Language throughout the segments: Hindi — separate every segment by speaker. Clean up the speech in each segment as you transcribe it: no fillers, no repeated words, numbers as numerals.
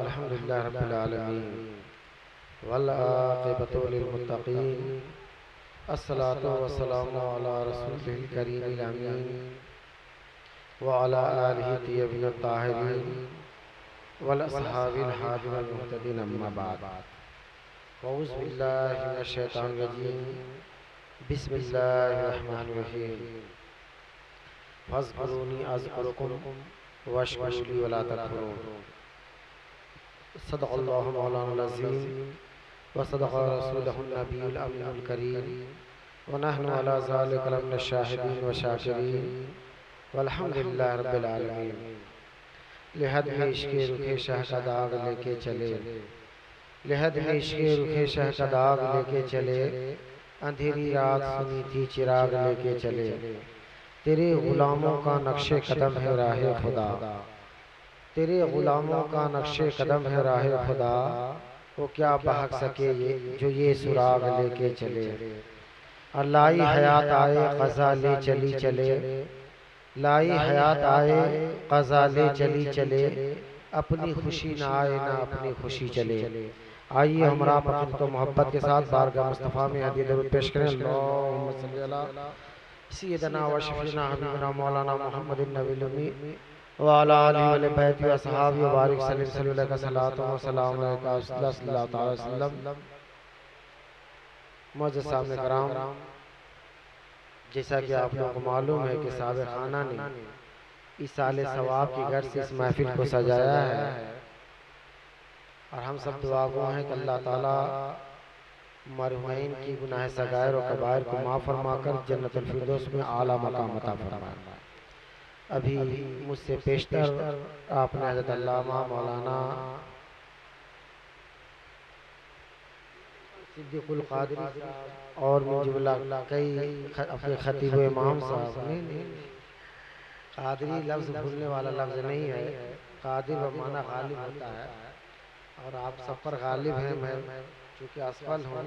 Speaker 1: अल्हम्दुलिल्लाह रब्बिल आलमीन वल आक़िबतु लिल मुत्तक़ीन अस्सलातु वस्सलामु अला रसूलिल करीमिल अमीन व अला आलिहि तय्यबीन ताहिरीन वल अस्हाबिल हादिल मुहतदीन अम्मा बाद औज़ु बिल्लाहि मिनश शैतानिर रजीम बिस्मिल्लाहिर रहमानिर रहीम फ़ज़्कुरूनी अज़्कुरुकुम वश्कुरू ली वला तकफुरून। सदक़ल्लाहु मौलाना अज़ीम व सदक़ रसूलुहुन नबियुल अमीनुल करीम व नहनु अला ज़ालिका लमिनश शाहिदीन व शाकिरीन वल्हम्दुलिल्लाहि रब्बिल आलमीन। लिहद में इश्क़े रुखे शाह का दाग लेके चले, लिहद में इश्क़े रुखे शाह का दाग लेके चले, अंधेरी रात सुनी थी चिराग लेके चले। तेरे गुलामों का नक्शे कदम है राहे खुदा, तेरे गुलामों का नक्शे कदम है राहे खुदा, वो क्या बहक सके ये जो ये सुराग लेके चले। अल्लाई हयात आए क़ज़ा ले चली चले, लाई हयात आए क़ज़ा ले चली चले, अपनी खुशी ना आए ना अपनी खुशी चले। आइए हमरा पर तो मोहब्बत के साथ बारगाह मुस्तफ़ा में हदीय दरूद पेश करें। अल्लाहुम्मा सल्ली अला सय्यिदना व शफ़ीना हबीबना मौलाना मुहम्मदिन नबिल उम्मी व अला आलिहि व बैति व असहाबी व बारिक सल्लल्लाहु अलैहि व सल्लम सल्लल्लाहु अलैहि वसल्लम। मुअज़्ज़ज़ सामने कराम, जैसा कि आप लोगों को मालूम है कि साहिब खाना ने इस साल सवाब की गर्ज से इस महफिल को सजाया है और हम सब दुआ गो हैं कि अल्लाह ताला मरहुमैन की गुनाह सगायर और कबायर को माफ़ फरमाकर जन्नतुल फिरदौस में आला मकाम अता फरमाए। अभी मुझसे पेशतर आपने हज़रत अल्लामा मौलाना सिद्दीकुल क़ादरी और मुझे कई अपने खतीब इमाम साहब ने क़ादरी लफ्ज़ भूलने वाला लफ्ज़ नहीं है, क़ादिर बमाना गालिब होता है और आप सब पर गालिब हैं। मैं चूँकि असफल हूँ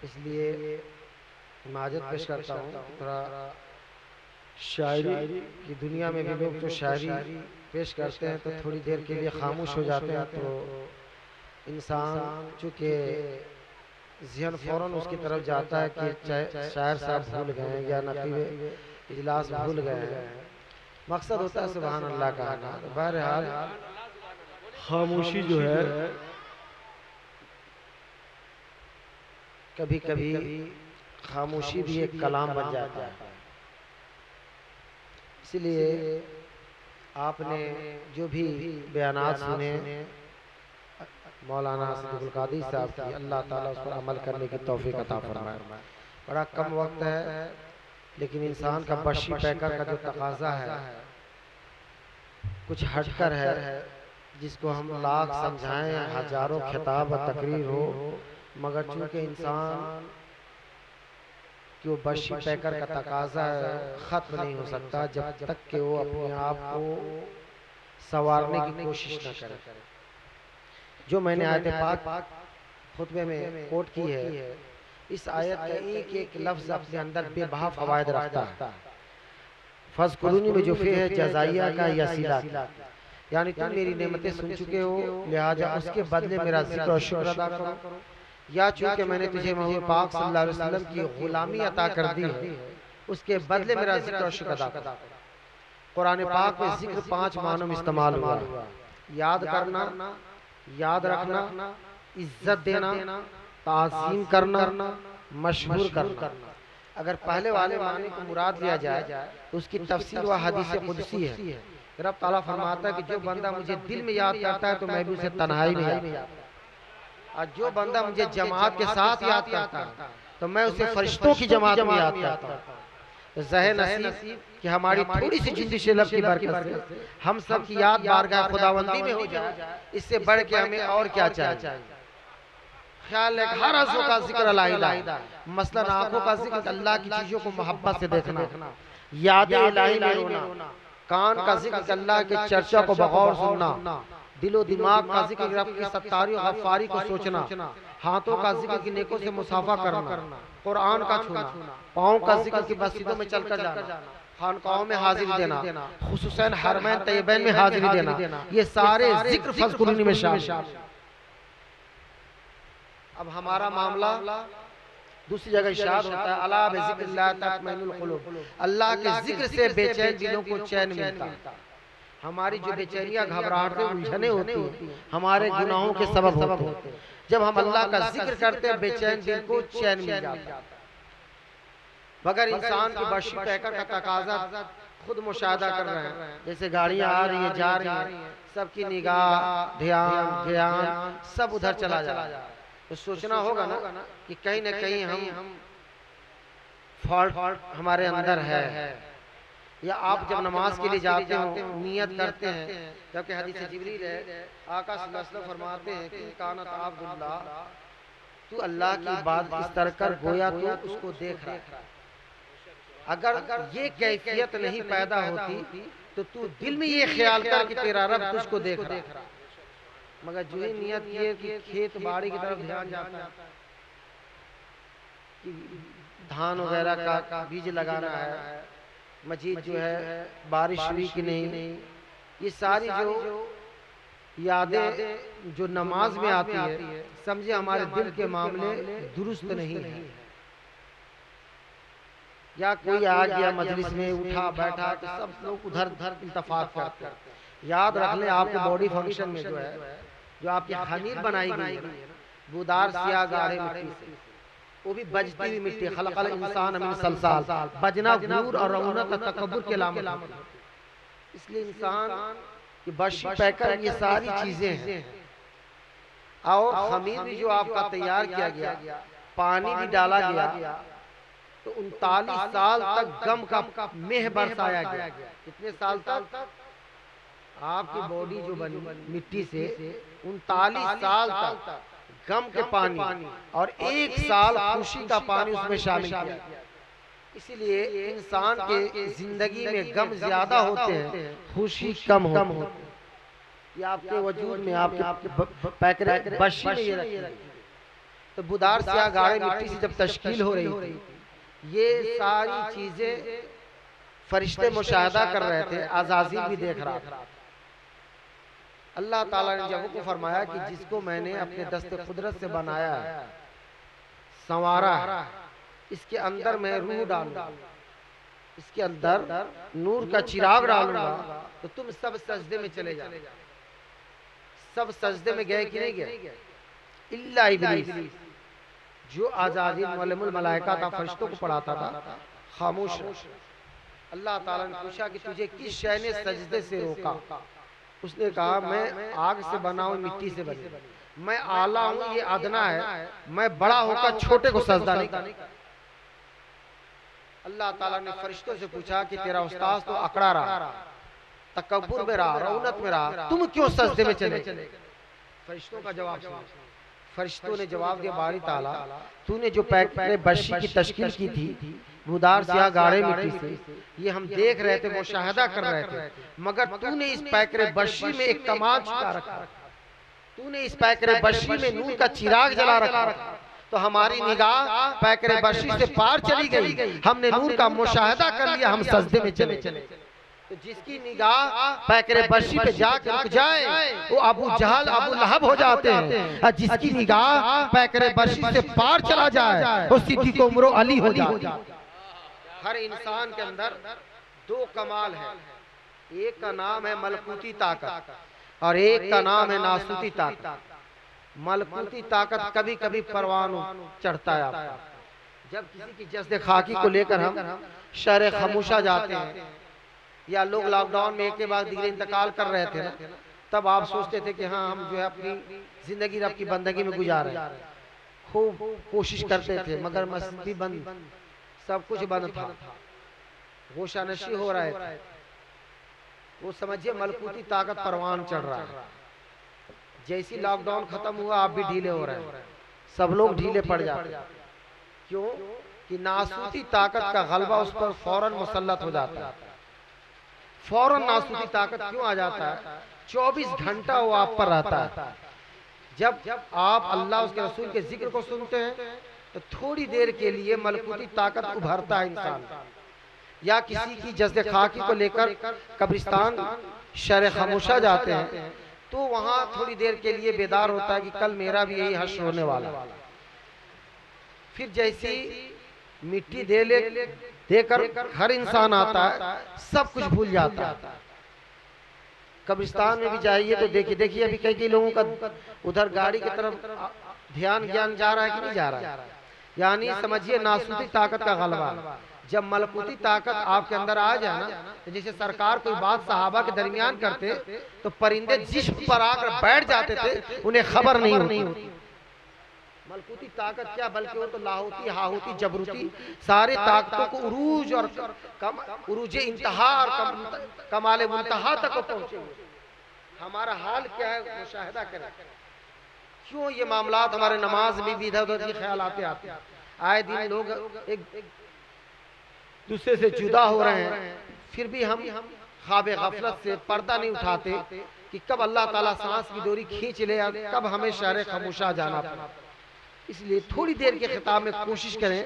Speaker 1: इसलिए माजत पेश करता हूँ। थोड़ा शायरी की दुनिया में भी लोग जो शायरी पेश करते हैं तो थोड़ी देर के लिए खामोश हो जाते हैं, तो इंसान चूँकि ज़हन फ़ौरन उसकी तरफ जाता है कि शायर साहब भूल गए हैं या नक़ीब इजलास भूल गए हैं। मकसद होता है सुभान अल्लाह का आना। तो बहरहाल खामोशी जो है कभी कभी खामोशी भी एक कलाम बन जाता है। इसलिए आपने जो भी बयानात सुने मौलाना सिद्दीकुल क़ादरी साहब की, अल्लाह ताला उस पर अमल करने की तौफीक अता फरमाए। बड़ा कम वक्त है लेकिन इंसान का बशी पैकर का जो तकाज़ा है कुछ हटकर है, जिसको हम लाख समझाएं हजारों खिताब तकरीर हो, मगर चूँकि इंसान कि वो बशी पैकर का तकाज़ा ख़त्म नहीं हो सकता जब तक कि वो अपने आप को संवारने की कोशिश न करे। जो मैंने आयत पाक खुतबे में कोट की है, इस आयत का एक एक लफ्ज़ अपने अंदर बेबहा फ़वाइद रखता है। फ़ज़्कुरूनी में जो फ़े है जज़ाइया का या सिला का, यानी तुम मेरी नेमतें सुन चुके हो लिहाजा उसके बदले मेरा ज़िक्र और शुक्र अदा करो, या चूँकि मैंने तुझे मोहम्मद पाक सल्लल्लाहु अलैहि वसल्लम की ग़ुलामी अता कर दी है उसके बदले मेरा ज़िक्र और शुक्र अदा करो। कुरान पाक में ज़िक्र 5 मानों में इस्तेमाल हुआ है। याद करना, याद रखना, इज्जत देना, ताज़ीम करना, मशहूर करना। अगर पहले वाले माने को मुराद लिया जाए तो उसकी तफसीर व हदीस कुदसी है। रब ताला फरमाता है कि जो बंदा मुझे दिल में याद करता है तो मैं भी उसे तन्हाई में याद करता हूं, और जो बंदा मुझे जमात के साथ याद करता है तो मैं उसे फरिश्तों की जमात में याद करता हूँ। तो ज़हे नसीब कि हमारी थोड़ी सी जिंदगी शेलब की बरकत से हम सब की याद बारगाह खुदावंदी में हो जाए, इससे बढ़ के हमें और क्या चाहिए। ख्याल है हर अज़्ज़ों का जिक्र अलहदा, मसलन आंखों का जिक्र अल्लाह की चीज़ों को मोहब्बत से देखना, याद इलाही में रोना, कान का जिक्र अल्लाह के चर्चा को बगौर सुनना, दिलो दिमाग का जिक्र रब की सत्तारी और गफ्फारी को सोचना, हाथों का जिक्र की नेकों से मुसाफा करना, कुरान का छूना, पाँव का जिक्र की मस्जिदों में चलकर जाना, खानकाहों में हाजिरी देना, खुसूसन हरमैन तैयबैन में हाजिरी देना, ये सारे जिक्र फज़कुरूनी में शामिल। अब हमारा मामला दूसरी जगह इरशाद होता है, अला बिज़िक्रिल्लाह तत्मइनुल कुलूब, अल्लाह के जिक्र से बेचैन दिलों को चैन मिलता। हमारी जो बेचैनियां, घबराहटें, उलझने होती हैं, हमारे गुनाहों के सबब होते हैं। जब हम अल्लाह का जिक्र करते हैं, बेचैन दिल को चैन मिल जाता है। मगर इंसान की बशी पैकर का तकाजा खुद मुशाहदा कर रहे हैं, जैसे गाड़ियां आ रही है, जा रही हैं, सबकी निगाह, ध्यान, ज्ञान सब उधर चला जा रहा है। तो सोचना होगा ना कि कहीं ना कहीं हम फॉल्ट हमारे अंदर है। या आप जब नमाज के लिए जाते हो, नियत करते हैं, जबकि हदीस जिब्रील है, आका सल्लल्लाहु अलैहि वसल्लम फरमाते हैं कि कानत अब्दुल्लाह, तू अल्लाह की बात इस तरह कर गोया तो उसको देख रहा है। अगर ये कैफियत नहीं पैदा होती तो तू दिल में ये ख्याल कर कि तेरा रब तुझको देख रहा है। मगर जो ही नियत किए कि खेत बाड़ी की तरफ ध्यान जाता है, कि धान वगैरह का बीज लगाना है, मजीद जो है बारिश हुई कि नहीं, ये सारी जो यादें जो नमाज में आती है, समझे हमारे दिल के मामले दुरुस्त नहीं है। या कोई आ गया मजलिस में, उठा बैठा तो सब लोग उधर इल्तफात करते हैं। याद रख लें, आपके बॉडी फंक्शन में जो है, जो आपकी खमीर बनाई गई है, बुदार सिया गाढ़े मिट्टी से, वो भी बजती हुई मिट्टी, खलक़ल इंसान मिन सलसाल, बजना गुरूर और रौनक तकब्बुर के अलामत। इसलिए इंसान की बशी पैकर ये सारी चीजें हैं। और खमीर भी जो आपका तैयार किया गया, पानी भी डाला गया, तो 39 साल तक गम का मेह बरसाया गया। कितने साल तक आपकी बॉडी जो बनी मिट्टी से, 39 साल तक गम के पानी और 1 साल खुशी का पानी उसमें शामिल किया। इसीलिए इंसान के जिंदगी में गम ज्यादा होते हैं, खुशी कम होती है। ये आपके वजूद में, आपके पैकर बशी में ये रखी। तो बुदार सिया गाढ़े मिट्टी से जब तश्कील हो रही थी, ये सारी चीजें फरिश्ते मुशाहदा कर रहे थे, अज़ाज़ील भी देख रहा था। अल्लाह ताला ने जब को फरमाया कि जिसको मैंने अपने दस्ते कुदरत से बनाया है, संवारा है, इसके अंदर मैं रूह डालूंगा, इसके अंदर नूर का चिराग डालूंगा, तो तुम सब सजदे में चले जाओ। सब सजदे में गए कि नहीं गए? इल्ला इब्लीस, जो आज़ाज़ील मुअल्लिमुल मलाइका था, फरिश्तों को पढ़ाता था, खामोश। अल्लाह ताला ने पूछा कि तुझे किस शय ने सजदे से रोका? उसने कहा मैं आग से बना हूं, मिट्टी से बनी, मैं आला हूं, ये अदना है, मैं बड़ा होकर छोटे को सजदा नहीं करता। अल्लाह ताला ने फरिश्तों से पूछा कि तेरा उस्ताद तो अकड़ा रहा, तकब्बुर में रहा, रौनक में रहा, तुम क्यों सजदे में चले? फरिश्तों का जवाब सुनो। फरिश्तों ने जवाब दिया, बारी ताला, तूने जो पैकरे बशी की तश्कील की थी बुदार सिया गाढ़े मिट्टी से, ये हम देख रहे थे, मुशाहदा कर रहे थे, मगर तूने इस पैकरे बशी में एक कमाल छिपा रखा, तूने इस पैकरे बशी में नूर का चिराग जला रखा। तो हमारी निगाह पैकरे बशी से पार चली गई, हमने नूर का मुशाहदा कर लिया, हम सजदे में चले। तो जिसकी निगाह पैकरे बशी पे जाकर रुक जाए, वो अबू जहल, अबू लहब हो जाते हैं। जिसकी निगाह पैकरे बशी से पार चला जाए, वो सिद्दीक़ उमर अली हो जाते। हर इंसान के अंदर 2 कमाल है, एक का नाम है मलकूती ताकत और एक का नाम है नासूती ताकत। मलकूती ताकत कभी कभी परवान चढ़ता है आपका। जब किसी की जस्द खाकी को लेकर हम शहर खामोशा जाते हैं, या लोग लॉकडाउन में एक के बाद दिगरे इंतकाल कर रहे थे ना, तब आप सोचते थे कि हाँ हम जो है अपनी जिंदगी रब की बंदगी में गुजार रहे, खूब कोशिश करते थे, मगर मस्जिद भी बंद, सब कुछ बंद था, गोशानशी हो रहे थे। वो समझिए मलकूती ताकत परवान चढ़ रहा है। जैसी लॉकडाउन खत्म हुआ, आप भी ढीले हो रहे हैं, सब लोग ढीले पड़ जाते हैं। क्यों? कि नासूती ताकत का गलबा उस पर फौरन मुसल्लत हो जाता है। फौरन नासूती ताकत क्यों आ जाता है? 24 घंटा वो आप पर रहता है। जब आप अल्लाह उसके रसूल के जिक्र को सुनते हैं, तो थोड़ी देर के लिए मलकूती ताकत उभरता है इंसान, या किसी की जज्बे खाकी को लेकर कब्रिस्तान शर खामोशा जाते हैं, तो वहां थोड़ी देर के लिए बेदार होता है कि कल मेरा भी यही हश्र होने वाला। फिर जैसी मिट्टी देकर हर इंसान आता है, सब कुछ भूल जाता है। कब्रिस्तान में भी जाइए तो देखिए अभी कई लोगों का उधर गाड़ी की तरफ ध्यान ज्ञान जा रहा है कि नहीं जा रहा है, यानी समझिए नासूती ताकत का गलबा। जब मलकूती ताकत आपके अंदर आ जाए ना, तो जैसे सरकार कोई बात सहाबा के दरमियान करते तो परिंदे जिस्म पर आकर बैठ जाते थे, उन्हें खबर नहीं होती। मलकूती ताकत क्या, बल्कि वो तो लाहौती हाहूती जबरूती सारे ताकतों को उरूज और उरूज इंतहा और कमाल मुंतहा तक पहुंचे। हमारा हाल क्या है, मुशाहिदा करें। क्यों ये मामलात हमारे नमाज में भी इधर उधर के ख्याल आते आए दिन लोग एक दूसरे से जुदा हो रहे हैं, फिर भी हम ख्वाब गफलत से पर्दा नहीं उठाते कि कब अल्लाह ताला सांस की डोरी खींच ले, कब हमें शहर खामोशा जाना पड़ा। इसलिए थोड़ी देर के खिताब में कोशिश करें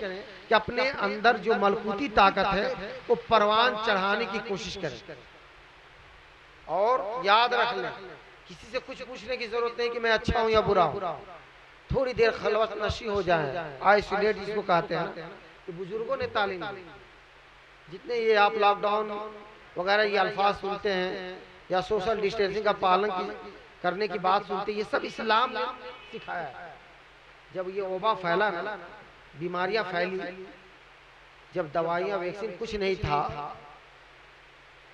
Speaker 1: कि अपने अंदर जो मलकूती ताकत है वो परवान चढ़ाने की कोशिश करें। और याद रख लें, किसी से कुछ पूछने की जरूरत नहीं कि मैं अच्छा हूं या बुरा हूं। थोड़ी देर खलवत नशी हो जाए, आइसोलेट जिसको कहते हैं, तो बुजुर्गों ने तालीम दी। जितने ये आप लॉकडाउन वगैरह ये अल्फाज सुनते हैं या सोशल डिस्टेंसिंग का पालन करने की बात सुनते हैं, ये सब इस्लाम ने सिखाया है। जब ये वबा फैला ना, बीमारियां फैली, जब दवाइयां वैक्सीन कुछ नहीं था,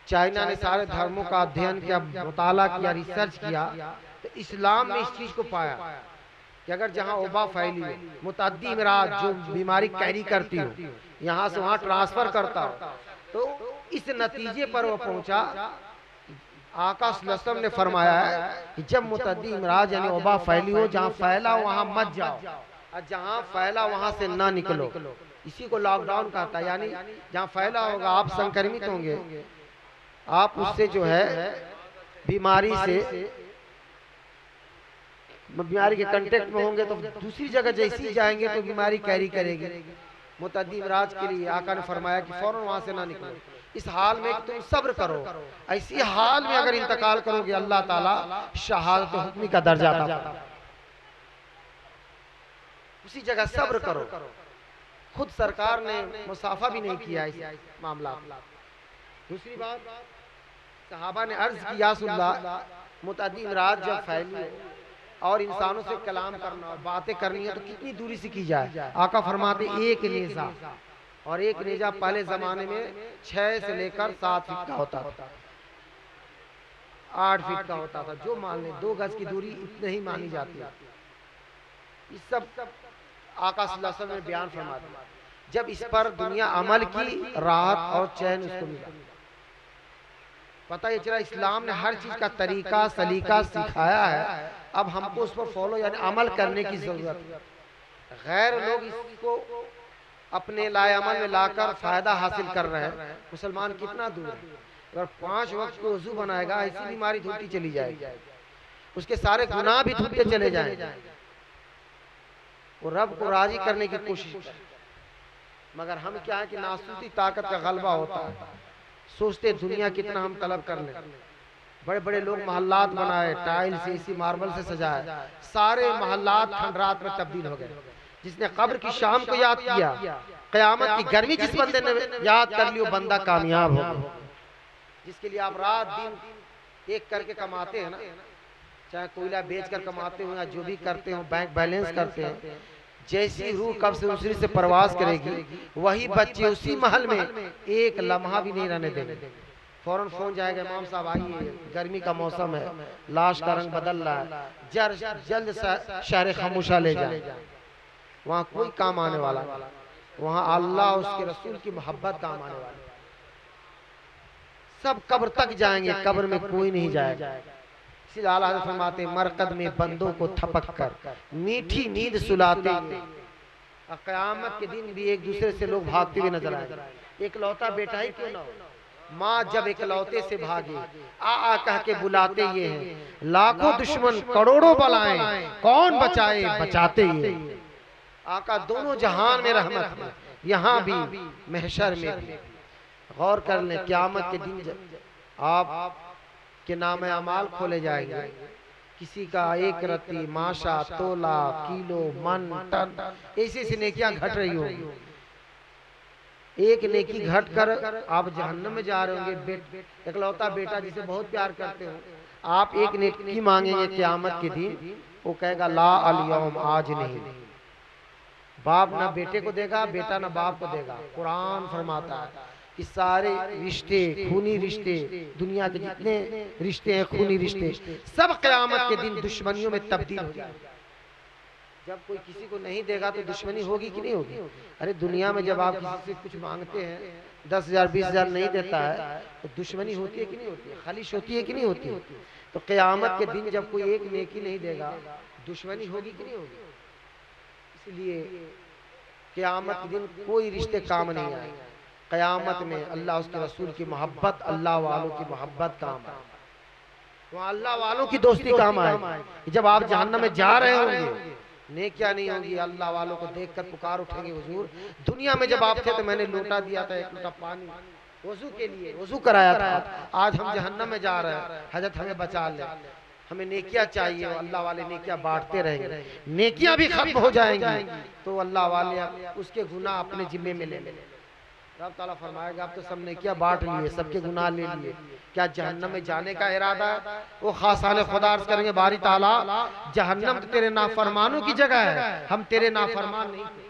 Speaker 1: चाइना ने सारे धर्मों का अध्ययन किया, मुताला किया, रिसर्च किया, तो इस्लाम ने इस चीज को पाया कि अगर जहां वबा फैली, मुतअद्दी इमराज जो बीमारी कैरी करती हो, यहाँ से वहां ट्रांसफर करता हो, तो इस नतीजे पर वो पहुंचा। आका सल्लल्लाहु अलैहि वसल्लम ने फरमाया है कि जब मुतअद्दी इमराज यानी वबा फैली हो, जहाँ फैला वहां मत जाओ और जहाँ फैला वहां से ना निकलो। इसी को लॉकडाउन कहता है, यानी जहाँ फैला होगा आप संक्रमित होंगे, आप उससे जो है बीमारी के कांटेक्ट में होंगे, तो दूसरी जगह जैसी जाएंगे तो बीमारी कैरी करेगी। मुतअद्दी इमराज के लिए आका ने फरमाया कि फौरन वहां से ना निकलो। इस हाल में तुम सब्र करो, ऐसी हाल में अगर इंतकाल करोगे अल्लाह ताला शहादत हुक्मी का दर्जा अता फरमाएगा। उसी जगह सब्र करो। खुद सरकार ने मुसाफा भी नहीं किया इस मामला। दूसरी बात, सहाबा ने अर्ज की या रसूलल्लाह, मुतअद्दी इमराज जब फैली और इंसानों से कलाम करना और बातें करनी है तो कितनी दूरी से की जाए। आका फरमाते एक नेजा, और एक नेजा पहले जमाने में 6 से लेकर 7 फीट का होता था, 8 फीट का होता था, जो मान ले 2 गज की दूरी इतने ही मानी जाती है। इस सब आका सल्लल्लाहु अलैहि वसल्लम ने बयान फरमा दिया। जब इस पर दुनिया अमल की, राहत और चैन उसको मिला। पता ये चला इस्लाम ने हर चीज का तरीका सलीका सिखाया है, अब हमको उस पर फॉलो यानी अमल करने की जरूरत है। गैर लोग इसको अपने लाए अमल में लाकर फायदा हासिल कर रहे हैं। मुसलमान कितना दूर है। अगर 5 वक्त को वजू बनाएगा, ऐसी बीमारी धुलती चली जाएगी, उसके सारे गुनाह भी धुलते चले जाएंगे। वो रब को राजी करने की कोशिश करे, मगर हम क्या है कि नासूती ताकत का गलबा होता है। सोचते दुनिया कितना हम तलब कर ले। बड़े बड़े लोग महल्लात बनाए, टाइल से, इसी मार्बल से सजाए, सारे महल्लात खंडरात में तब्दील हो गए। जिसने कब्र की शाम को याद किया, क़यामत की गर्मी जिस बंदे ने याद कर ली, वो बंदा कामयाब हो गया। जिसके लिए आप रात दिन एक करके कमाते हैं ना, चाहे कोयला बेचकर कमाते हो या जो भी करते हो, बैंक बैलेंस करते हैं, जैसी रूह कब से दूसरी से परवास करेगी, वही बच्चे उसी महल में एक लम्हा भी नहीं रहने देंगे। फौरन फोन जाएगा, इमाम साहब आइए, गर्मी का मौसम है, लाश का रंग बदल रहा है, जल्द शहर खामोशा ले जाए। वहाँ कोई काम आने वाला नहीं, वहाँ अल्लाह उसके रसूल की मोहब्बत काम आने वाली। सब कब्र तक जाएंगे, कब्र में कोई नहीं जाएगा। इसीलिए आला हज़रत फरमाते मरकद में बंदों को थपक कर मीठी नींद सुलाते हैं। क़यामत के दिन भी एक दूसरे से लोग भागते हुए नजर आएंगे। एकलौता बेटा ही क्यों ना हो, माँ जब एकलौते से भागे, आ कह के बुलाते ये हैं, लाखों दुश्मन करोड़ों बलाएं, कौन बचाए बचाते ये। आका दोनों जहान में रहमत है, यहाँ भी महशर में भी। गौर कर लें, क़यामत के दिन आप के नाम अमाल खोले जाएंगे, किसी का एक रत्ती, माशा, तोला, किलो, मन, टन, ऐसी ऐसी नेकियां घट रही होंगी। एक नेकी घट कर आप जहन्नम में जा रहे होंगे। इकलौता बेटा जिसे बहुत प्यार करते हो, आप एक नेकी मांगेंगे क़यामत के दिन, वो कहेगा ला अल-यौम, आज नहीं। बाप ना बेटे को देगा, बेटा ना बाप को देगा। कुरान फरमाता है कि सारे रिश्ते, खूनी रिश्ते, दुनिया के जितने रिश्ते हैं खूनी रिश्ते, सब क़यामत के दिन दुश्मनियों में तब्दील हो जाएंगे। जब कोई किसी को नहीं देगा तो दुश्मनी होगी कि नहीं होगी? अरे दुनिया में जब आप किसी से कुछ मांगते हैं, 10,000 20,000 नहीं देता है तो दुश्मनी होती है कि नहीं होती है? खलिश होती है कि नहीं होती है? तो क़यामत के दिन जब कोई एक नेकी नहीं देगा, दुश्मनी होगी कि नहीं होगी? इसलिए क़यामत के दिन कोई रिश्ते काम नहीं आए। क़यामत में अल्लाह उसके रसूल की मोहब्बत, अल्लाह वालों की मोहब्बत काम आए, वहाँ अल्लाह वालों की दोस्ती काम आए। जब आप जहन्नम में जा रहे होंगे, नेकियां नहीं होंगी, अल्लाह वालों को देखकर पुकार उठेंगे, हुजूर दुनिया में जब आप थे तो मैंने लोटा दिया था, एक लोटा पानी वजू के लिए, वजू कराया था, आज हम जहन्नम में जा रहे हैं, हजरत हमें बचा ले, हमें नेकियां चाहिए। अल्लाह वाले नेकियां बांटते रहेंगे, नेकियां भी खत्म हो जाएंगी तो अल्लाह वाले उसके गुनाह अपने जिम्मे में ले लेंगे। रब ताला फरमाएगा अब तो सब नेकियां बांट लिए, सबके गुनाह ले लिए, क्या जहन्नम में जाने का इरादा है? वो खासाने खुदा अर्ज करेंगे बारी ताला, जहन्नम तो तेरे नाफरमानों की जगह है, हम तेरे नाफरमान नहीं थे।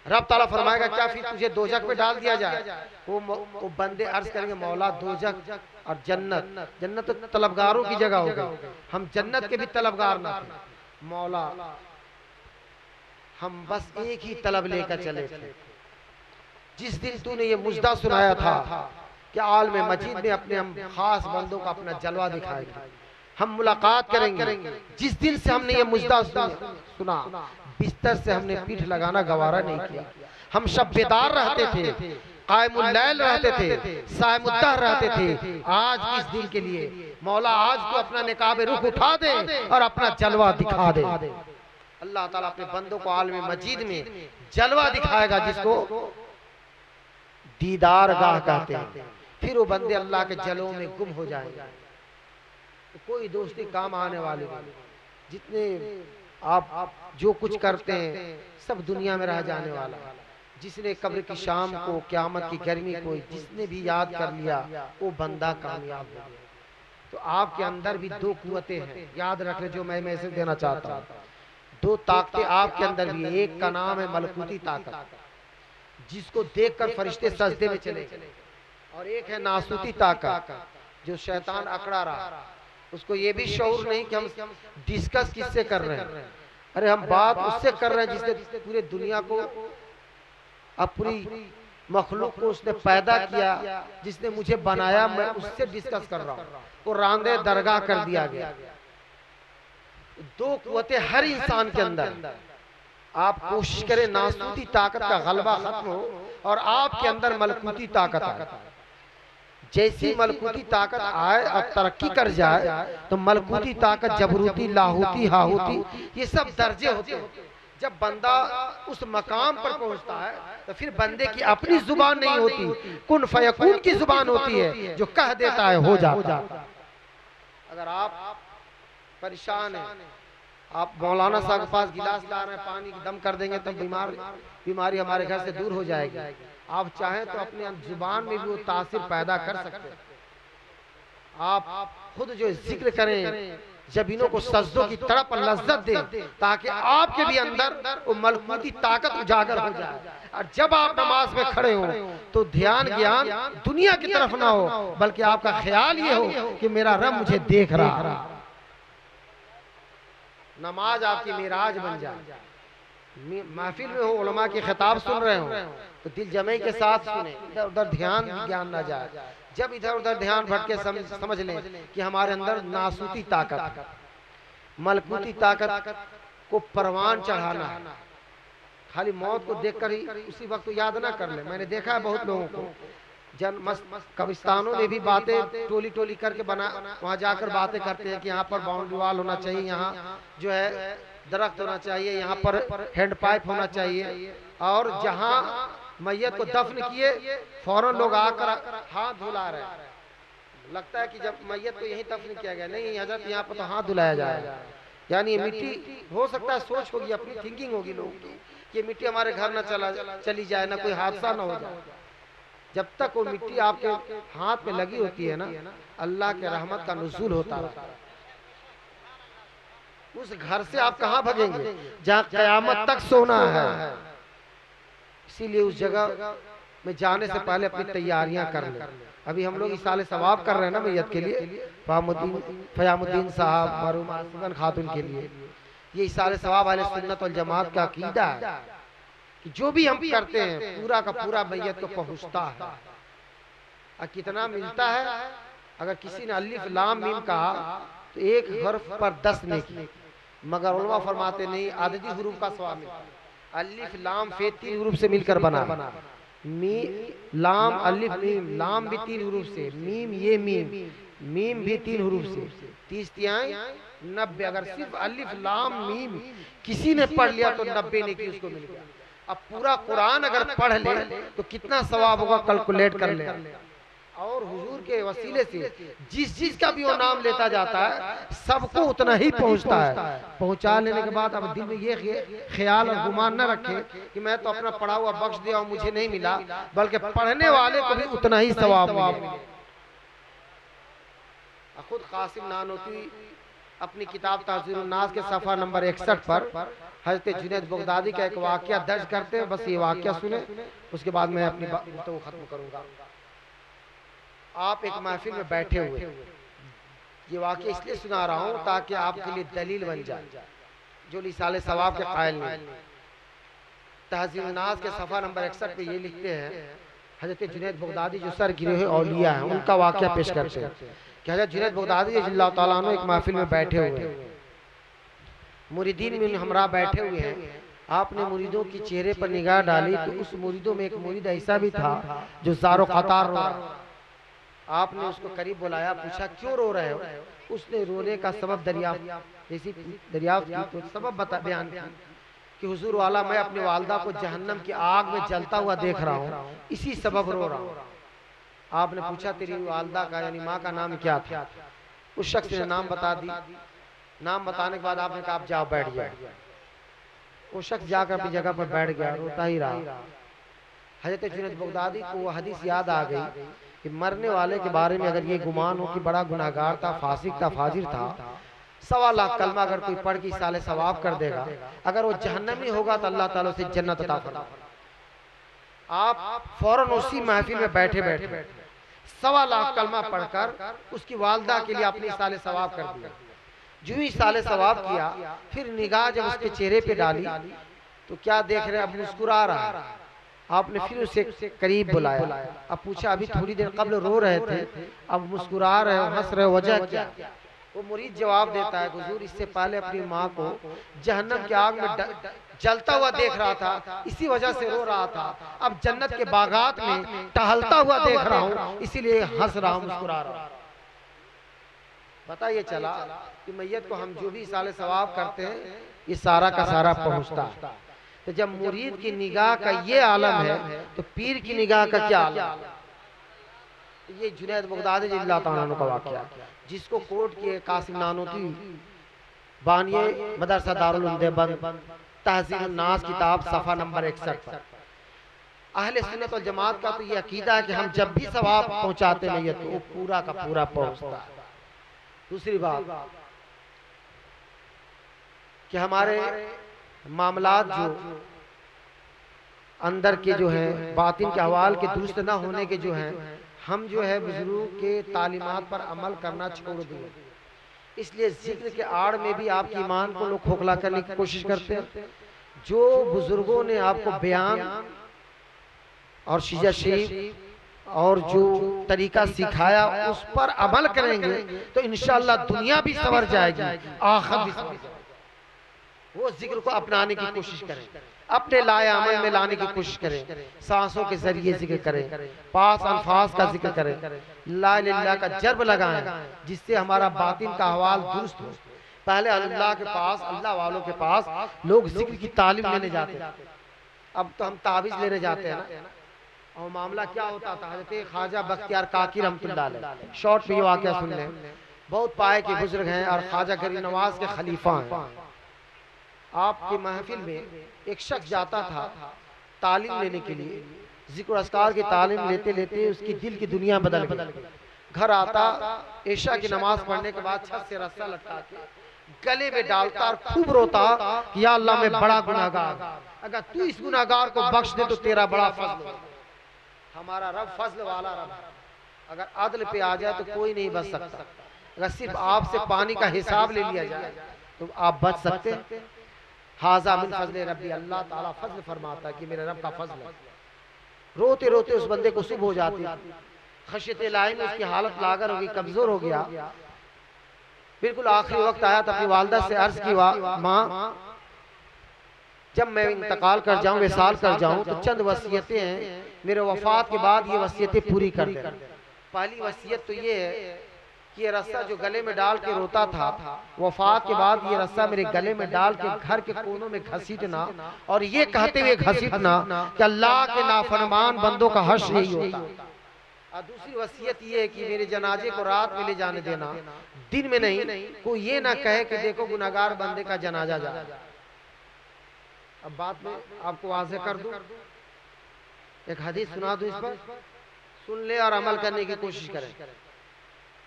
Speaker 1: रब ताला फरमाएगा क्या फिर तुझे दोजख में डाल दिया जाए? वो बंदे अर्ज करेंगे मौला दोजख और जन्नत, जन्नत तो तलबगारों की जगह हो गई, हम जन्नत के भी तलबगार ना थे मौला, हम बस एक ही तलब लेकर चले थे। जिस दिन तूने ये मुजदा सुनाया था कि आलम मजीद में अपने हम खास बंदों का अपना जलवा दिखाएगा, हम मुलाकात करेंगे, जिस दिन से हमने ये मुजदा सुना, बिस्तर से हमने पीठ लगाना गवारा नहीं किया। हम शब्बेदार रहते थे, कायमुल लैल रहते थे, सायमुद्दहर रहते थे। आज इस दिन के लिए मौला आज तो अपना निकाब रुख उठा दे और अपना जलवा दिखा दे। अल्लाह ताला अपने बंदों को आलम मजीद में जलवा दिखाएगा, जिसको दीदार गाह कहते हैं। फिर वो बंदे अल्लाह के जलों में गुम हो जाएंगे, तो कोई दोस्ती काम आने वाली नहीं। जितने आप जो कुछ करते हैं सब दुनिया में रह जाने वाला है। जिसने कब्र की शाम को, क़यामत की गर्मी को जिसने भी याद कर लिया, वो बंदा कामयाब हो गया। तो आपके अंदर भी दो कुव्वतें हैं, याद रख ले, जो मैं मैसेज देना चाहता हूँ। दो ताकतें आपके अंदर भी, एक का नाम है मलकूती ताकत, जिसको देखकर फरिश्ते सजदे में चले, और एक है नासूती ताकत जो शैतान अकड़ा रहा, उसको ये भी शऊर नहीं कि हम डिस्कस किससे कर रहे हैं। अरे हम बात उससे कर रहे हैं जिसने पूरे दुनिया को, अब पूरी मखलूक को उसने पैदा किया, जिसने मुझे बनाया, मैं उससे डिस्कस कर रहा हूँ। वो रांदे दरगाह कर दिया गया। दो कुव्वतें हर इंसान के अंदर, आप कोशिश करें नासूती ताकत का गलबा खत्म हो और आपके अंदर मलकूती ताकत आए। जैसी मलकूती ताकत आए और तरक्की कर जाए तो मलकूती ताकत, जबरूती, लाहूती, हाहूती, ये सब दर्जे होते हैं। जब बंदा उस मकाम पर पहुंचता है तो फिर बंदे की अपनी जुबान नहीं होती, कुन फयकून की जुबान होती है, जो कह देता है हो जाता। अगर आप परेशान हैं, आप मौलाना साहब के पास गिलास ला रहे हैं, पानी दम कर देंगे तो बीमारी हमारे घर से दूर हो जाएगी। आप चाहें तो अपने जुबान में भी वो तासीर पैदा कर सकते हैं। आप खुद जो जिक्र करें, जबीनों को सजदों की तड़प और लज्जत दें, ताकि आपके भी अंदर वो मलकूती ताकत उजागर हो जाए। और जब आप नमाज में खड़े हो तो ध्यान ज्ञान दुनिया की तरफ ना हो, बल्कि आपका ख्याल ये हो कि मेरा रब मुझे देख रहा। नमाज आपकी मिराज बन जाए। महफिल में हो, उलमा के खिताब सुन रहे हो तो दिल जमे के साथ सुने, इधर उधर ध्यान ज्ञान ना जाए। जब इधर उधर ध्यान भटके समझ लें कि हमारे अंदर नासूती ताकत, मलकूती ताकत को परवान चढ़ाना है। खाली मौत को देखकर ही उसी वक्त याद ना कर ले। मैंने देखा है बहुत लोगों को कब्रिस्तानों में भी बातें टोली टोली करके बना, वहां जाकर बातें करते हैं कि यहाँ पर बाउंड्री वाल होना चाहिए, यहाँ जो है दरख्त होना चाहिए, यहाँ पर हैंड पाइप होना चाहिए, और जहाँ मैयत को दफन किए फौरन लोग आकर हाथ धुला रहे हैं। लगता है कि जब मैयत को यहीं दफन किया गया, नहीं हजरत यहाँ पर तो हाथ धुलाया जाएगा। यानी मिट्टी हो सकता है सोच होगी, अपनी थिंकिंग होगी लोगों की कि मिट्टी हमारे घर न चली जाए, ना कोई हादसा ना हो जाए। जब तक वो मिट्टी आपके हाथ में लगी होती है ना, अल्लाह के रहमत का नुज़ूल होता है। उस घर से आप कहाँ भगेंगे जहाँ कयामत तक सोना है। इसीलिए उस जगह में जाने से पहले अपनी तैयारियां कर लें। अभी हम लोग इस साल सवाब कर रहे हैं ना मैयत के लिए, फयामुद्दीन साहब, मरहूमा खातून के लिए। ये इस साल सवाब अहले सुन्नत वल जमात का अकीदा है कि जो भी हम करते हैं पूरा का पूरा मैयत को पहुंचता है। और कितना मिलता है, अगर किसी ने अलिफ लाम मीम कहा तो एक हर्फ पर 10 नेकी, मगर उलमा फरमाते नहीं, आददी हुरूफ का सवाब मिलता है। अलिफ लाम फे 3 हुरूफ से मिलकर बना, मी लाम अलिफ मीम, लाम भी 3 हुरूफ से, मीम ये मीम भी 3 हुरूफ से, 30 तिहाई 90। अगर सिर्फ अलिफ लाम मीम किसी ने पढ़ लिया तो 90 नेकी उसको मिल गया। अब पूरा कुरान अगर पढ़ ले तो कितना सवाब होगा, कैलकुलेट कर ले। और हुजूर के वसीले से जिस चीज का भी वो नाम लेता जाता है सबको उतना ही पहुंचता है। पहुंचा लेने के बाद अब दिल में ये ख्याल और गुमान न रखे कि मैं तो अपना पढ़ा हुआ बख्श दिया और मुझे नहीं मिला, बल्कि पढ़ने वाले को भी उतना ही सवाब मिले। खुद कासिम नानोती अपनी किताब ताज़ीरुन नास के सफ़ा नंबर 61 पर हज़रत जुनैद बगदादी का एक वाक़या दर्ज करते हैं। बस ये वाक़या सुने, उसके बाद मैं अपनी गुफ्तगू खत्म करूंगा। आप एक महफिल में बैठे हुए, ये वाक़या इसलिए सुना रहा हूँ ताकि आपके लिए दलील बन जाए जो लिसाले सवाब के कायल नहीं। ताज़ीरुन नास के सफ़ा नंबर 61 पे ये लिखते हैं, हज़रत जुनैद बगदादी जो सर गिरे हुए औलिया हैं उनका वाक़या पेश करते हैं कि हज़रत जुनैद बगदादी रज़ियल्लाहु ताला अन्हु एक महफिल में बैठे हुए हैं, मुरीदीन में हमरा बैठे हुए हैं। आपने मुरीदों की चेहरे पर निगाह डाली तो उस मुरीदों में एक मुरीद ऐसा भी था जो ज़ारो क़तार रो रहा। आपने उसको करीब बुलाया, पूछा क्यों रो रहे हो? उसने रोने का सबब दरियाफ्त की तो सबब बयान किया कि हुजूर वाला मैं अपनी वालदा को जहन्नम की आग में जलता हुआ देख रहा हूँ, इसी सबब रो रहा हूँ। आपने पूछा तेरी वालदा का यानी माँ का नाम क्या था? उस शख्स ने नाम बता दी। नाम बताने के बाद आपने कहा आप जाओ बैठ जाओ। वो शख्स जाकर अपनी जगह पर बैठ गया, रोता ही रहा। हज़रत जुनैद बगदादी को वो हदीस याद आ गई कि मरने वाले के बारे में अगर ये गुमान हो कि बड़ा गुनाहगार था, फासिक था, फाजिर था, 1.25 लाख कलमा अगर कोई पढ़ के साले सवाब कर देगा, अगर वो जहन्नमी होगा तो अल्लाह ताला उसे जन्नत अता फरमाएगा। आप फौरन उसी महफिल में बैठे बैठे 1.25 लाख कलमा पढ़कर उसकी वालदा के लिए अपनी साले सवाब कर दिया। जो ही साले सवाब किया, फिर निगाह जब उसके चेहरे पे डाली तो क्या देख रहे, अब मुस्कुरा रहा है। आपने फिर उसे करीब बुलाया, अब पूछा अभी थोड़ी देर कब्ल रो रहे थे, अब मुस्कुरा रहे हो, हंस रहे हो, वजह क्या? वो मुरीद जवाब देता है हुजूर इससे पहले अपनी माँ को जहन्नम की आग में जलता हुआ देख रहा था, इसी वजह से रो रहा था। अब जन्नत के बागात में टहलता हुआ देख रहा हूँ, इसीलिए हंस रहा हूँ, मुस्कुरा रहा हूँ। पता ये चला कि मैयत को हम जो भी साले सवाब करते हैं ये सारा का सारा पहुँचता है। तो जब मुरीद की निगाह का ये आलम है तो पीर की निगाह का क्या आलम? ये जुनैद बगदादी रज़ियल्लाहु ताला अन्हु का वाक़या जिसको कोट किए कासिम नानोती बानिए मदरसा दारुल उलूम देवबंद, तहज़ीरुन नास किताब सफ़ा नंबर 61 पर। अहले सुन्नत वल जमात का तो ये अकीदा है कि हम जब भी सवाब पहुँचाते मैयत को वो पूरा का पूरा पहुँचता है। दूसरी बात कि हमारे मामलात जो अंदर के जो हैं बातिन के अहवाल के दुरुस्त न होने के जो हैं, हम जो है बुजुर्गों के तालीमात पर अमल करना छोड़ दिए। इसलिए जिक्र के आड़ में भी आपके ईमान को लोग खोखला करने की कोशिश करते हैं। जो बुजुर्गों ने आपको बयान और शीजा शरीफ और जो तरीका सिखाया उस पर अमल करेंगे तो इंशाअल्लाह दुनिया भी संवर जाएगी, आखिरत भी संवर जाएगी। वो जिक्र को अपनाने की कोशिश करें, अपने लाए अमल में लाने की कोशिश करें, सांसों के जरिए जिक्र करें, पास अल्फाज का जिक्र करें, ला इलाहा का जर्ब लगाएं जिससे हमारा बातिन का अहवाल दुरुस्त हो। पहले अल्लाह के पास, अल्लाह वालों के पास लोग जिक्र की तालीम लेने जाते थे। अब तो हम ताबीज लेने जाते हैं ना। और मामला क्या होता था, हज़रत ख्वाजा बख्तियार काकी रहमतुल्लाह अलैह, शॉर्ट में ये वाक़या सुन लें, बहुत पाए के बुजुर्ग हैं और ख्वाजा गरीब नवाज के खलीफा हैं। आपकी महफिल में एक शख्स जाता था तालीम लेने के लिए, जिक्र अस्कार की तालीम लेते लेते उसकी दिल की दुनिया बदल गई। घर आता, ईशा की नमाज पढ़ने के बाद छत से रस्सा लटका के गले में डालता और खूब रोता, या अल्लाह मैं बड़ा गुनाहगार, अगर तू इस गुनाहगार को बख्श दे तो तेरा बड़ा फजल हो। हमारा रब फजल वाला रब, अगर अदल पे आ जाए तो कोई नहीं बच सकता। अगर सिर्फ आपसे पानी का हिसाब ले लिया जाए तो आप बच सकते। हाजा मिन फजल रब्बी, अल्लाह ताला फजल फरमाता है कि मेरे रब का फजल है। रोते रोते उस बंदे को सुबह हो जाती, खशियत इलाही में उसकी हालत लागर हो गई, कमजोर हो गया। बिल्कुल आखिरी वक्त आया तो अपनी वालदा से अर्ज की, माँ जब मैं इंतकाल कर जाऊं, विसाल कर जाऊं, तो चंद वसीयतें हैं, मेरे वफात के बाद ये वसीयतें पूरी कर देना। पहली वसीयत तो ये है कि ये रस्सा जो गले में डाल के रोता था, वफात के बाद ये रस्सा मेरे गले में डाल के घर के कोनों में घसीटना, और ये कहते हुए घसीटना कि अल्लाह के नाफरमान बंदों का हश्र यही होता। और दूसरी वसीयत ये है कि मेरे जनाजे को रात में ले जाने देना, दिन में नहीं। कोई ये ना कहे कि देखो गुनाहगार बंदे का जनाजा जा। अब बात में आपको वाज़ेह कर दूं, एक हदीस सुना दूं, इस पर सुन ले और अमल करने की कोशिश करें।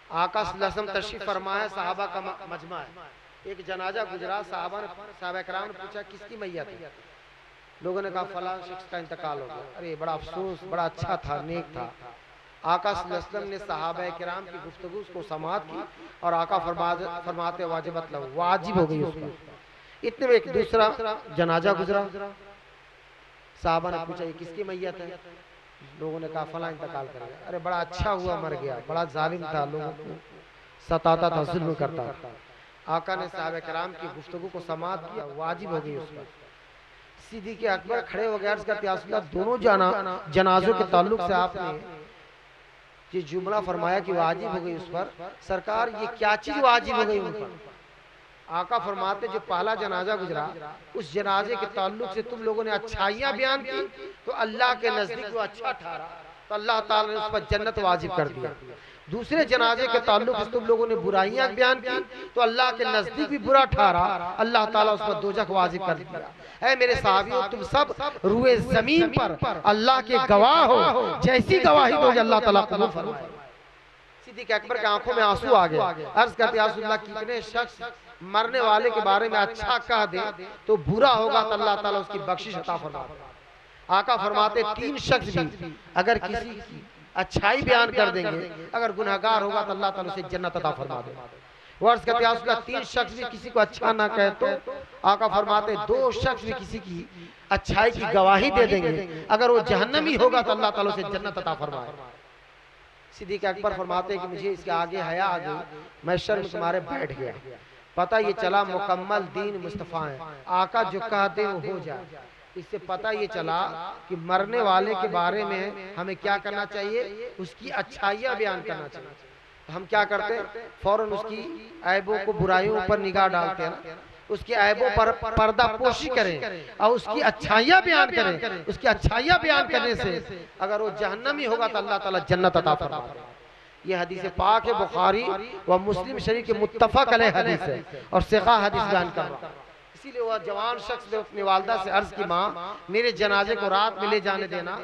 Speaker 1: आका सल्लल्लाहु अलैहि वसल्लम तशरीफ फरमाया, साहबा का मजमा है, एक जनाजा गुजरा, साहबा कराम ने पूछा किसकी मैयत है? लोगों ने कहा फलां शख्स का इंतकाल हो गया। अरे बड़ा अफसोस, बड़ा अच्छा था, नेक था। आका सल्लल्लाहु अलैहि वसल्लम ने सहाबा किराम की गुफ्तगू को समाअत की और आका फरमाते वाजिबत लहू, वाजिब हो गई उस पर। इतने में एक दूसरा जनाजा गुजरा, साहबा ने पूछा ये किसकी मैयत है? लोगों ने कहा फला इंतकाल कर गया। अरे बड़ा अच्छा हुआ मर गया, बड़ा जालिम था, लोगों को सताता था, जुल्म करता था। आका ने साहबा किराम की गुफ्तगू को समाअत किया, वाजिब हो गई उस पर। सिद्दीक़ अकबर खड़े हो गए, अर्ज़ करते या दोनों जनाजों के ताल्लुक से आपने ये जुमला फरमाया कि वाजिब हो गई उस पर, सरकार ये क्या चीज वाजिब हो गई उन पर? आका फरमाते जो पहला जनाजा गुजरा, उस जनाजे के ताल्लुक से तुम लोगों ने अच्छाइयाँ बयान की तो अल्लाह के नजदीक वो अच्छा ठहरा, तो अल्लाह ताला ने उस पर जन्नत वाजिब कर दिया। दूसरे जनाजे के ताल्लुक से तुम लोगों ने बुराइयां बयान की तो अल्लाह के नजदीक भी बुरा ठहरा, अल्लाह ताला उस पर दोजख वाजिब कर दिया। ऐ मेरे साहबियों, तुम सब रुए जमीन पर अल्लाह के गवाह हो, जैसी गवाही दोगे अल्लाह ताला कबूल फरमाए। सिद्दीक़ अकबर के आंखों में आंसू आ गए, अर्ज करते या रसूलल्लाह, कितने शख्स मरने वाले के बारे में अच्छा कह दे तो बुरा होगा तो अल्लाह ताला उसकी बख्शिश अता फरमाए। आका फरमाते तीन शख्स भी अगर किसी की अच्छाई बयान कर देंगे, अगर गुनहगार होगा तो अल्लाह ताला उसे जन्नत अता फरमा दे। वर्ष का इतिहास का तीन शख्स भी किसी को अच्छा ना कहे तो आका फरमाते दो शख्स भी किसी की अच्छाई की गवाही दे देंगे, अगर वो जहन्नमी होगा तो अल्लाह ताला उसे जन्नत अता फरमाए। सिद्दीक़ अकबर फरमाते कि मुझे इसके आगे हया आ गई, मैं शर्म के मारे बैठ गया। पता ये चला मुकम्मल दीन मुस्तफ़ा है, आका जो कहते वो हो जाए। इससे पता ये चला कि मरने वाले के बारे में हमें क्या करना चाहिए, उसकी अच्छाइयाँ बयान करना चाहिए। हम क्या करते हैं, फौरन उसकी ऐबों को, बुराइयों पर निगाह डालते हैं ना, उसके ऐबों पर पर्दा पोशी करें और उसकी अच्छाइयाँ बयान करें। उसकी अच्छाइयाँ बयान करने से अगर वो जहन्नमी होगा तो अल्लाह ताला जन्नत अता फरमाए। ये हदीस पाक है, बुखारी व मुस्लिम शरीफ के मुत्तफक अलैह हदीस है और सिखा हदीस बयान कर रहा है। इसीलिए वह जवान शख्स ने अपनी वालदा से अर्ज की, माँ मेरे जनाजे को रात में ले जाने देना,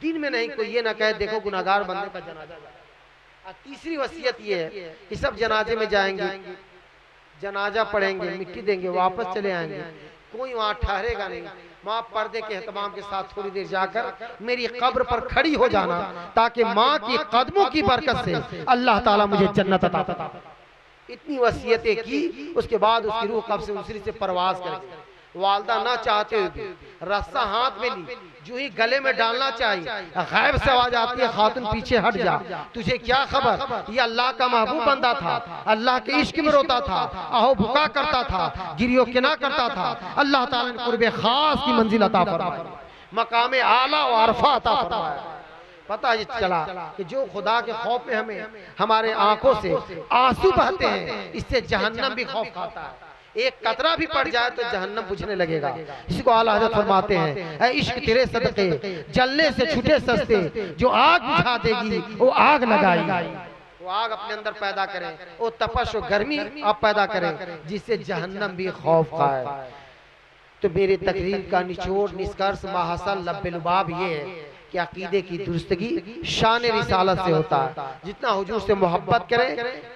Speaker 1: दिन में नहीं। कोई ये ना कहे देखो गुनाहगार बंदे का जनाजा जा। तीसरी वसीयत ये है कि सब जनाजे में जाएंगे, जनाजा पढ़ेंगे, मिट्टी देंगे, वापस चले आएंगे, कोई वहाँ ठहरेगा नहीं। माँ पर्दे के एहतमाम के साथ थोड़ी देर जाकर मेरी कब्र पर खड़ी हो जाना, ताकि माँ की कदमों की बरकत से अल्लाह ताला मुझे जन्नत अता फरमाए। इतनी वसीयतें की, उसके बाद उसकी रूह कब्र से उसी से परवाज करेगी। वालदा ना चाहते हुए भी रस्सा हाथ में ली, जो ही गले में डालना चाहिए, गैब से आवाज आती है, खातून पीछे हट जा, तुझे क्या खबर, ये अल्लाह का महबूब बंदा था, अल्लाह के इश्क में रोता था, आहो भुका करता था, गिरियो किना करता था। अल्लाह ताला ने कुर्बे खास की मंजिल अता फरमाई, मकाम आला व अरफा अता फरमाया। पता ये चला कि जो खुदा के खौफ में हमें हमारे आंखों से आंसू बहते हैं, इससे जहन्नम भी खौफ खाता है। एक कतरा भी पड़ जाए तो जहन्नम बुझने लगेगा। इसी को आला हज़रत फरमाते हैं, ऐ इश्क तेरे सदके जलने से छूटे सस्ते, जो आग बुझा देगी वो आग लगाएगी। वो आग अपने अंदर पैदा करें, वो तपश और गर्मी आप पैदा करें जिससे जहन्नम भी खौफ खाए। तो मेरे तकरीर का निचोड़ निष्कर्ष माहसल लब्बेलुबाब ये है कि अकीदे की दुरुस्तगी शान रिसालत से होता है। जितना हुजूर से मोहब्बत करें,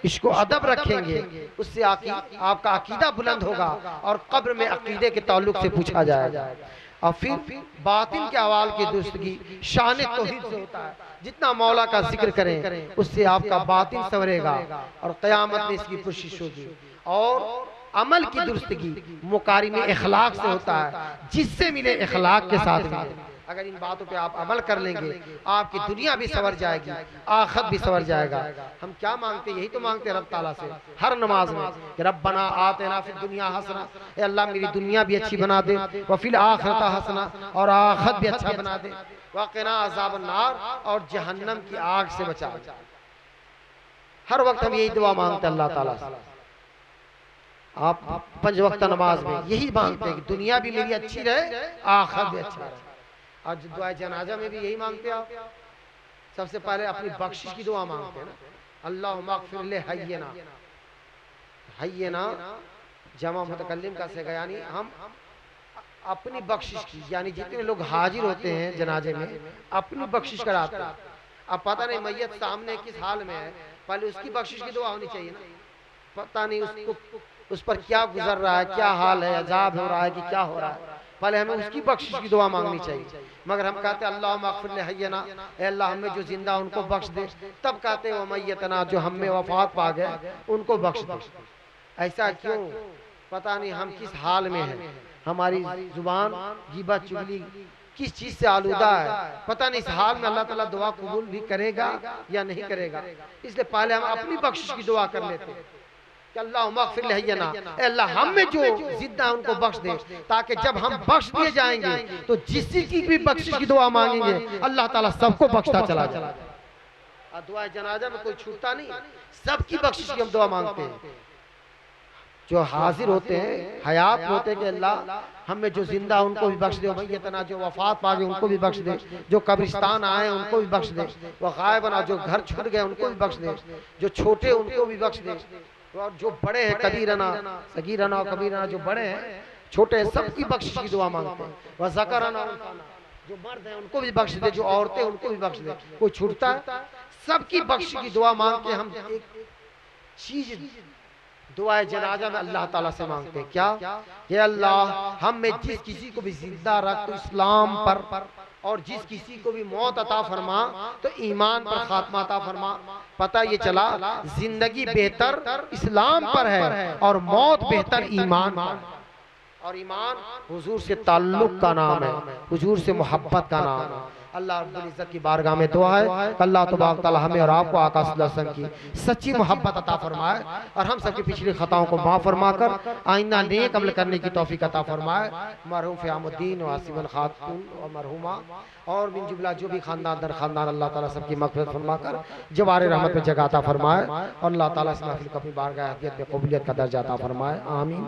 Speaker 1: इसको अदब रखेंगे, उससे आपका अकीदा बुलंद होगा और कब्र में अकीदे के ताल्लुक से पूछा जाएगा। और फिर बातिन के अवाल की दुरुस्तगी शान तौहीद से होता है। जितना मौला का जिक्र करें, उससे आपका बातिन संवरेगा और क़यामत में इसकी कोशिश होगी। और अमल की दुरुस्तगी मुकारिन इखलाक से होता है, जिससे मिले इखलाक के साथ मिले। अगर इन बातों पे आप अमल कर लेंगे, आपकी दुनिया भी संवर जाएगी, आखिरत भी संवर जाएगा। हम क्या मांगते, यही तो मांगते रब ताला से हर नमाज में कि रब्बना आतिना फिद दुनिया हसना, ए अल्लाह मेरी दुनिया भी अच्छी बना दे, व फिल आखिरत हसना, और आखिरत भी अच्छा बना दे, व क़िना अज़ाबन नार, और जहन्नम की आग से बचा। हर वक्त हम यही दुआ मांगते अल्लाह ताला से। आप 5 वक्त नमाज में यही मांगते हैं कि दुनिया भी मेरी अच्छी रहे, आखिरत भी अच्छा रहे। आज दुआ जनाजा में भी यही मांगते हैं आप। सबसे पहले अपनी बख्शिश की दुआ मांगते हैं ना, अल्लाह मग़फ़िर ले हय्यना। हय्यना जमा मुतकल्लिम का सेगा, यानी हम अपनी बख्शिश की, यानी जितने लोग हाजिर होते हैं जनाजे में अपनी बख्शिश कराते हैं। अब पता नहीं मैयत सामने किस हाल में है, पहले उसकी बख्शिश की दुआ होनी चाहिए ना। पता नहीं उसको उस पर क्या गुजर रहा है, क्या हाल है, अजाब हो रहा है कि क्या हो रहा है, पहले हमें उसकी बख्शिश की दुआ मांगनी चाहिए। मगर हम कहते हैं अल्लाह मग़फ़िर ले हय्यना, ए अल्लाह हमें जो जिंदा उनको बख्श दे। तब कहते हैं व मय्यतना, जो हम में वफात पा गए उनको बख्श दे। ऐसा क्यों? पता नहीं हम किस हाल में हैं, हमारी जुबान ग़ीबत चुगली किस चीज से आलूदा है। पता नहीं इस हाल में अल्लाह ताला दुआ कबूल भी करेगा या नहीं करेगा। इसलिए पहले हम अपनी बख्शिश की दुआ कर लेते हैं कि अल्लाह मग़फ़िर ले हय्यना, अल्लाह हम में जो जिद्दा है उनको बख्श दे, ताकि जब हम बख्श दिए जाएंगे तो जिसी की भी बख्शिश की दुआ मांगेंगे अल्लाह ताला सबको बख्शता चला जाए। दुआ जनाजा में कोई छूटता नहीं, सबकी बख्शिश की हम दुआ मांगते हैं। जो हाजिर होते हैं, हयात होते हैं कि अल्लाह हमें जो जिंदा उनको भी बख्श दे, मैयतना जो वफात पा गए उनको भी बख्श दे, जो कब्रिस्तान आए उनको भी बख्श दे, वो गायबना जो घर छूट गए उनको भी बख्श दे, जो छोटे उनको भी बख्श दे, और जो बड़े हैं कबीरना सगीरना और कबीरना, जो बड़े हैं छोटे हैं, सबकी बख्शिश की दुआ मांगते हैं। वह ज़करना, जो मर्द हैं उनको भी बख्श दे, जो औरतें उनको भी बख्श दे, कोई छूटता है? सबकी बख्शिश की दुआ मांग के हम एक चीज दुआ जनाजा में अल्लाह ताला से मांगते हैं, क्या कि अल्लाह हम में जिस किसी को भी जिंदा रख तो इस्लाम पर, और जिस किसी को भी मौत अता फरमा तो ईमान पर खात्मा अता फरमा। पता ये चला जिंदगी बेहतर इस्लाम पर है और मौत बेहतर ईमान पर। और ईमान हुजूर से ताल्लुक का नाम है, हुजूर से मोहब्बत का नाम है। अल्लाह रब्बुल इज्जत की बारगाह में दुआ है अल्लाह तबारक तआला हमें और आपको आका सल्लल्लाहु अलैहि वसल्लम की सच्ची मोहब्बत अता फरमाए और हम सबकी पिछली खताओं को माफ़ फरमा कर आइंदा नेक अमल करने की तौफीक अता फरमाए। मरहूम फ़यामुद्दीन व आसिमन खातून व मरहूमा और बिन जुमला जो भी खानदान दर खानदान अल्लाह ताला सबकी मग़फ़िरत फरमा कर जवारे रहमत में जगह अता फरमाए और अल्लाह ताला इस महफ़िल को अपनी बारगाह हदीयत में क़बूलियत का दर्जा अता फरमाए। आमीन।